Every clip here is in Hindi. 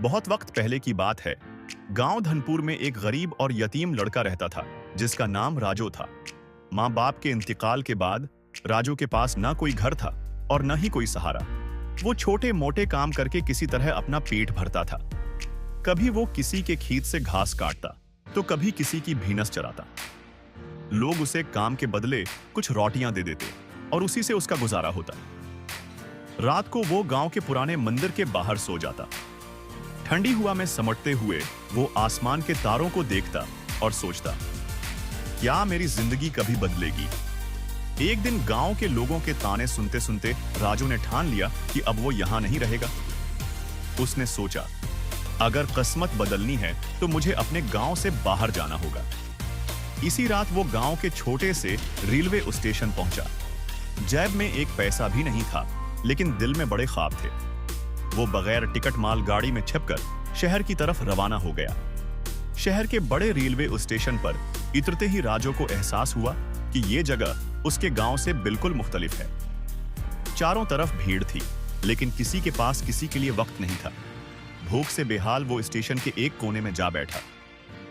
बहुत वक्त पहले की बात है। गांव धनपुर में एक गरीब और यतीम लड़का रहता था जिसका नाम राजू था। माँ बाप के इंतकाल के बाद राजू के पास ना कोई घर था और न ही कोई सहारा। वो छोटे मोटे काम करके किसी तरह अपना पेट भरता था। कभी वो किसी के खेत से घास काटता तो कभी किसी की भैंस चराता। लोग उसे काम के बदले कुछ रोटियां दे देते और उसी से उसका गुजारा होता। रात को वो गांव के पुराने मंदिर के बाहर सो जाता। ठंडी हवा में समटते हुए वो आसमान के तारों को देखता और सोचता, क्या मेरी जिंदगी कभी बदलेगी। एक दिन गांव के लोगों के ताने सुनते सुनते राजू ने ठान लिया कि अब वो यहां नहीं रहेगा। उसने सोचा, अगर किस्मत बदलनी है तो मुझे अपने गांव से बाहर जाना होगा। इसी रात वो गांव के छोटे से रेलवे स्टेशन पहुंचा। जेब में एक पैसा भी नहीं था, लेकिन दिल में बड़े ख्वाब थे। वो बगैर टिकट माल गाड़ी में छिपकर शहर की तरफ रवाना हो गया। शहर के बड़े रेलवे स्टेशन पर उतरते ही राजू को एहसास हुआ कि ये जगह उसके गांव से बिल्कुल मुख्तलिफ है। चारों तरफ भीड़ थी, लेकिन किसी के पास किसी के लिए वक्त नहीं था। भूख से बेहाल वो स्टेशन के एक कोने में जा बैठा।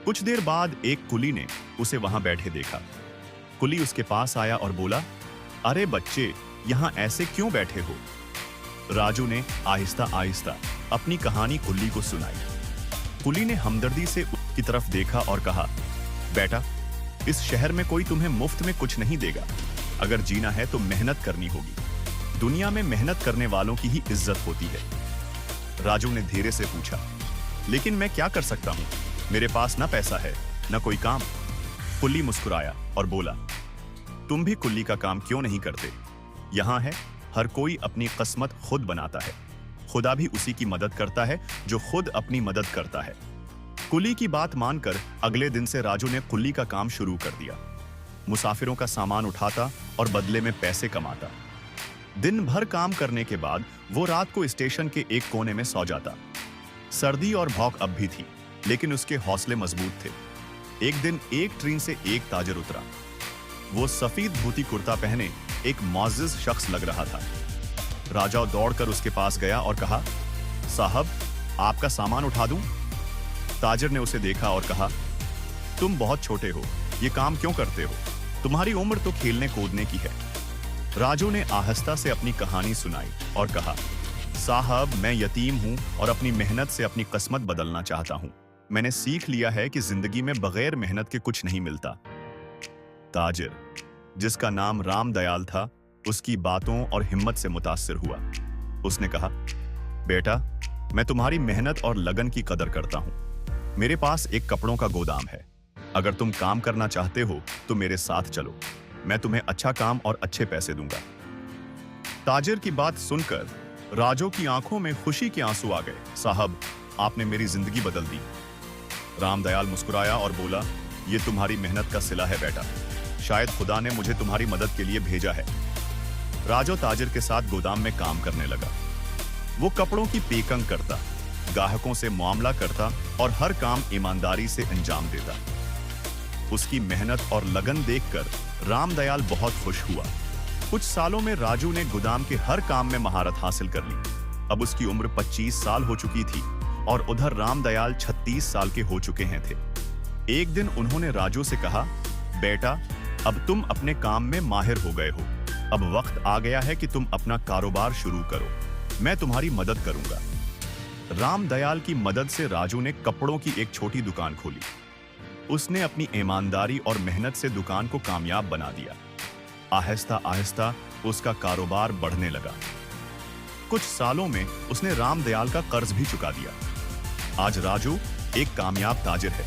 कुछ देर बाद एक कुली ने उसे वहां बैठे देखा। कुली उसके पास आया और बोला, अरे बच्चे, यहां ऐसे क्यों बैठे हो। राजू ने आहिस्ता आहिस्ता अपनी कहानी कुली को सुनाई। कुली ने हमदर्दी से उसकी तरफ देखा और कहा, बेटा, इस शहर में कोई तुम्हें मुफ्त में कुछ नहीं देगा। अगर जीना है तो मेहनत करनी होगी। दुनिया में मेहनत करने वालों की ही इज्जत होती है। राजू ने धीरे से पूछा, लेकिन मैं क्या कर सकता हूं? मेरे पास ना पैसा है, ना कोई काम। कुली मुस्कुराया और बोला, तुम भी कुली का काम क्यों नहीं करते? यहां है, हर कोई अपनी किस्मत खुद बनाता है। खुदा भी उसी की मदद करता है जो खुद अपनी मदद करता है। कुली की बात मानकर अगले दिन से राजू ने कुली का काम शुरू कर दिया। मुसाफिरों का सामान उठाता और बदले में पैसे कमाता। दिन भर काम करने के बाद वो रात को स्टेशन के एक कोने में सो जाता। सर्दी और भौक अब भी थी, लेकिन उसके हौसले मजबूत थे। एक दिन एक ट्रेन से एक ताजर उतरा। वो सफेद धोती कुर्ता पहने एक मुअज्जिज शख्स लग रहा था। राजा दौड़कर उसके पास गया और कहा, साहब, आपका सामान उठा दूं? ताजिर ने उसे देखा और कहा, तुम बहुत छोटे हो, ये काम क्यों करते हो? तुम्हारी उम्र तो खेलने कूदने की है। राजू ने आहिस्ता से अपनी कहानी सुनाई और कहा, साहब, मैं यतीम हूं और अपनी मेहनत से अपनी किस्मत बदलना चाहता हूं। मैंने सीख लिया है कि जिंदगी में बगैर मेहनत के कुछ नहीं मिलता। ताजिर, जिसका नाम राम दयाल था, उसकी बातों और हिम्मत से मुतासिर हुआ। उसने कहा, बेटा, मैं तुम्हारी मेहनत और लगन की कदर करता हूं। मेरे पास एक कपड़ों का गोदाम है। अगर तुम काम करना चाहते हो तो मेरे साथ चलो। मैं तुम्हें अच्छा काम और अच्छे पैसे दूंगा। ताजिर की बात सुनकर राजू की आंखों में खुशी के आंसू आ गए। साहब, आपने मेरी जिंदगी बदल दी। रामदयाल मुस्कुराया और बोला, ये तुम्हारी मेहनत का सिला है बेटा। शायद खुदा ने मुझे तुम्हारी मदद के लिए भेजा है। राजू ताजिर के साथ गोदाम में काम करने लगा। वो कपड़ों की पैकिंग करता, ग्राहकों से मामला करता और हर काम ईमानदारी से अंजाम देता। उसकी मेहनत और लगन देखकर रामदयाल बहुत खुश हुआ। कुछ सालों में राजू ने गोदाम के हर काम में महारत हासिल कर ली। अब उसकी उम्र 25 साल हो चुकी थी और उधर रामदयाल 36 साल के हो चुके हैं थे। एक दिन उन्होंने राजू से कहा, बेटा, अब तुम अपने काम में माहिर हो गए हो। अब वक्त आ गया है कि तुम अपना कारोबार शुरू करो। मैं तुम्हारी मदद करूंगा। रामदयाल की मदद से राजू ने कपड़ों की एक छोटी दुकान खोली। उसने अपनी ईमानदारी और मेहनत से दुकान को कामयाब बना दिया। आहिस्ता आहिस्ता उसका कारोबार बढ़ने लगा। कुछ सालों में उसने रामदयाल का कर्ज भी चुका दिया। आज राजू एक कामयाब ताजिर है।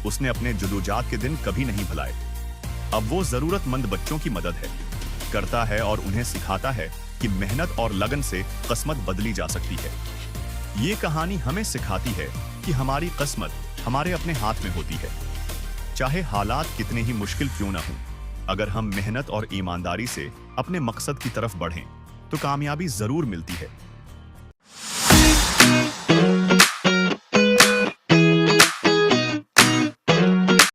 उसने अपने जदोजात के दिन कभी नहीं भुलाए। अब वो जरूरतमंद बच्चों की मदद करता है और उन्हें सिखाता है कि मेहनत और लगन से किस्मत बदली जा सकती है। ये कहानी हमें सिखाती है कि हमारी किस्मत हमारे अपने हाथ में होती है। चाहे हालात कितने ही मुश्किल क्यों ना हों, अगर हम मेहनत और ईमानदारी से अपने मकसद की तरफ बढ़ें तो कामयाबी जरूर मिलती है।